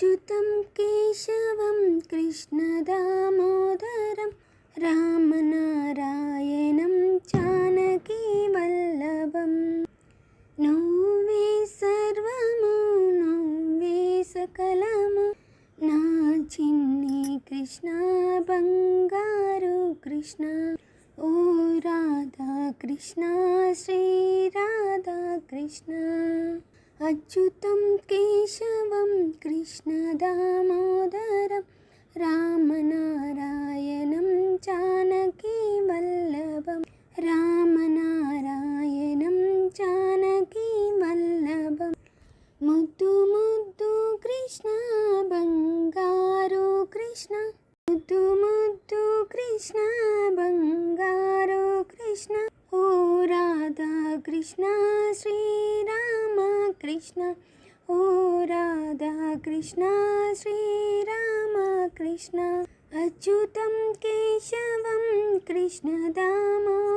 అచ్యుతం కేశవం కృష్ణదామోదరం రామనారాయణం జానకీ వల్లభం. నువ్వే సర్వము నువ్వే సకలము నా చిన్ని కృష్ణ బంగారు కృష్ణ. ఓ రాధా కృష్ణ శ్రీ రాధా కృష్ణ. అచ్యుతం కేశవం కృష్ణదామోదరం రామనారాయణం జానకీ వల్లభం. రామనారాయణం జానకీ వల్లభం. ముద్దు ముద్దు కృష్ణ బంగారు కృష్ణ. ముద్దు ముద్దు కృష్ణ బంగారు కృష్ణ. ఓ రాధా కృష్ణ శ్రీరామ కృష్ణ. ఓ రాధా కృష్ణ శ్రీరామ కృష్ణ. అచ్యుతం కేశవం కృష్ణదామోదరం